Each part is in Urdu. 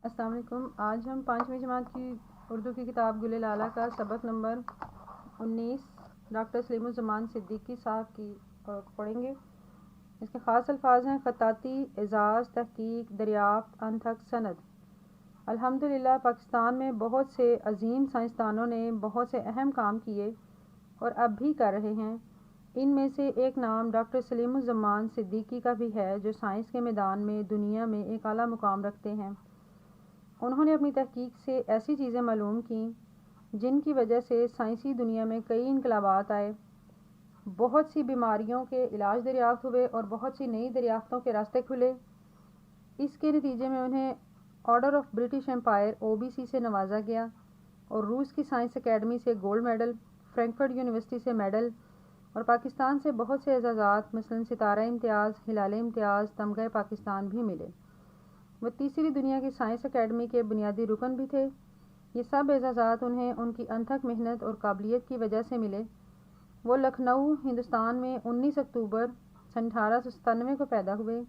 السلام علیکم۔ آج ہم 5ویں جماعت کی اردو کی کتاب گل لالہ کا سبق نمبر 19 ڈاکٹر سلیم الزمان صدیقی صاحب کی پڑھیں گے۔ اس کے خاص الفاظ ہیں: خطاطی، اعزاز، تحقیق، دریافت، انتھک، سند۔ الحمدللہ پاکستان میں بہت سے عظیم سائنسدانوں نے بہت سے اہم کام کیے اور اب بھی کر رہے ہیں۔ ان میں سے ایک نام ڈاکٹر سلیم الزمان صدیقی کا بھی ہے، جو سائنس کے میدان میں دنیا میں ایک اعلیٰ مقام رکھتے ہیں۔ انہوں نے اپنی تحقیق سے ایسی چیزیں معلوم کیں جن کی وجہ سے سائنسی دنیا میں کئی انقلابات آئے، بہت سی بیماریوں کے علاج دریافت ہوئے اور بہت سی نئی دریافتوں کے راستے کھلے۔ اس کے نتیجے میں انہیں order of British umpire OBC سے نوازا گیا اور روس کی سائنس اکیڈمی سے گولڈ میڈل، فرینکفرٹ یونیورسٹی سے میڈل اور پاکستان سے بہت سے اعزازات مثلاً ستارہ امتیاز، ہلال امتیاز، تمغہ پاکستان بھی ملے۔ وہ تیسری دنیا کی سائنس اکیڈمی کے بنیادی رکن بھی تھے۔ یہ سب اعزازات انہیں ان کی انتھک محنت اور قابلیت کی وجہ سے ملے۔ وہ لکھنؤ، ہندوستان میں 19 اکتوبر سن 1897 کو پیدا ہوئے۔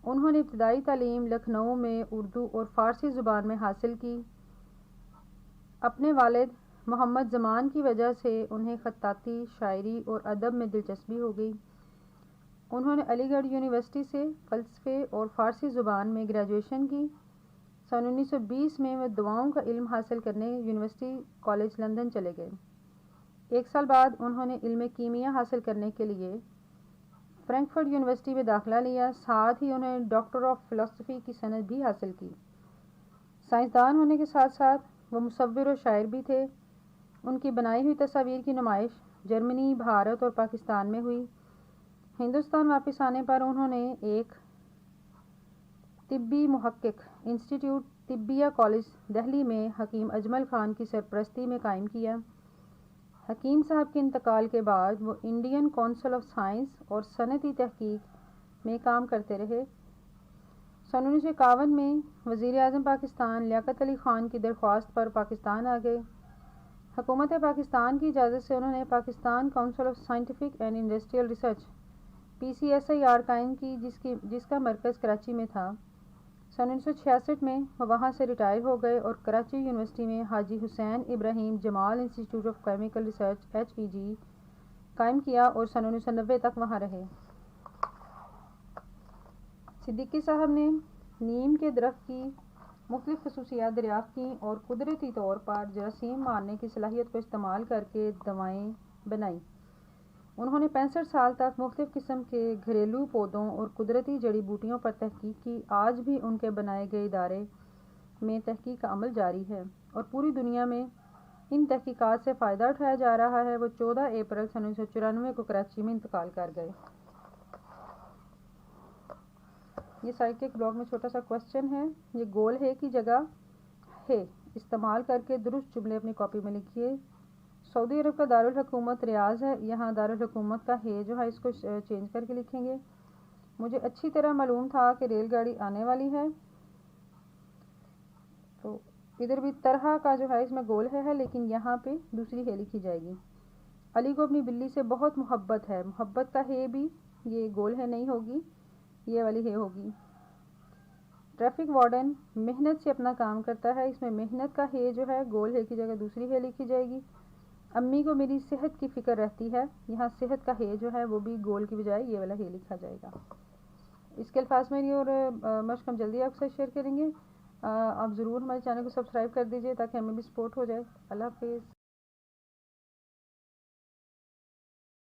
انہوں نے ابتدائی تعلیم لکھنؤ میں اردو اور فارسی زبان میں حاصل کی۔ اپنے والد محمد زمان کی وجہ سے انہیں خطاطی، شاعری اور ادب میں دلچسپی ہو گئی۔ انہوں نے علی گڑھ یونیورسٹی سے فلسفے اور فارسی زبان میں گریجویشن کی۔ سن 1920 میں وہ دواؤں کا علم حاصل کرنے یونیورسٹی کالج لندن چلے گئے۔ ایک سال بعد انہوں نے علم کیمیا حاصل کرنے کے لیے فرینکفرٹ یونیورسٹی میں داخلہ لیا، ساتھ ہی انہوں نے ڈاکٹر آف فلسفی کی سند بھی حاصل کی۔ سائنسدان ہونے کے ساتھ ساتھ وہ مصور و شاعر بھی تھے۔ ان کی بنائی ہوئی تصاویر کی نمائش جرمنی، بھارت اور پاکستان میں ہوئی۔ ہندوستان واپس آنے پر انہوں نے ایک طبی محقق انسٹیٹیوٹ طبیہ کالج دہلی میں حکیم اجمل خان کی سرپرستی میں قائم کیا۔ حکیم صاحب کے انتقال کے بعد وہ انڈین کونسل آف سائنس اور صنعتی تحقیق میں کام کرتے رہے۔ سن 1951 میں وزیر اعظم پاکستان لیاقت علی خان کی درخواست پر پاکستان آ گئے۔ حکومت پاکستان کی اجازت سے انہوں نے Pakistan council of scientific and industrial research PCSIR قائم کی، جس کا مرکز کراچی میں تھا۔ سن 1966 میں وہ وہاں سے ریٹائر ہو گئے اور کراچی یونیورسٹی میں Haji Hussain Ebrahim Jamal institute of chemical research HEG قائم کیا اور سن 1990 تک وہاں رہے۔ صدیقی صاحب نے نیم کے درخت کی مختلف خصوصیات دریافت کیں اور قدرتی طور پر جراثیم مارنے کی صلاحیت کو استعمال کر کے دوائیں بنائیں۔ انہوں نے 65 سال تک مختلف قسم کے گھریلو پودوں اور قدرتی جڑی بوٹیوں پر تحقیق کی۔ آج بھی ان کے بنائے گئے ادارے میں تحقیق کا عمل جاری ہے اور پوری دنیا میں ان تحقیقات سے فائدہ اٹھایا جا رہا ہے۔ وہ 14 اپریل سن 1994 کو کراچی میں انتقال کر گئے۔ یہ سائٹ کے ایک بلاگ میں چھوٹا سا کوسچن ہے۔ یہ گول ہے کی جگہ ہے استعمال کر کے درست جملے اپنی کاپی میں لکھیے۔ سعودی عرب کا دارالحکومت ریاض ہے، یہاں دارالحکومت کا ہے جو ہے اس کو چینج کر کے لکھیں گے۔ مجھے اچھی طرح معلوم تھا کہ ریل گاڑی آنے والی ہے، تو ادھر بھی طرح کا جو ہے اس میں گول ہے لیکن یہاں پہ دوسری ہے لکھی جائے گی۔ علی کو اپنی بلی سے بہت محبت ہے، محبت کا ہے بھی یہ گول ہے نہیں ہوگی، یہ والی ہے ہوگی۔ ٹریفک وارڈن محنت سے اپنا کام کرتا ہے، اس میں محنت کا ہے جو ہے گول ہے کی جگہ دوسری ہے لکھی جائے گی۔ امی کو میری صحت کی فکر رہتی ہے، یہاں صحت کا ہے جو ہے وہ بھی گول کی بجائے یہ والا ہے لکھا جائے گا۔ اس کے الفاظ میری اور مشق ہم جلدی آپ کے ساتھ شیئر کریں گے۔ آپ ضرور ہمارے چینل کو سبسکرائب کر دیجئے تاکہ ہمیں بھی سپورٹ ہو جائے۔ اللہ حافظ۔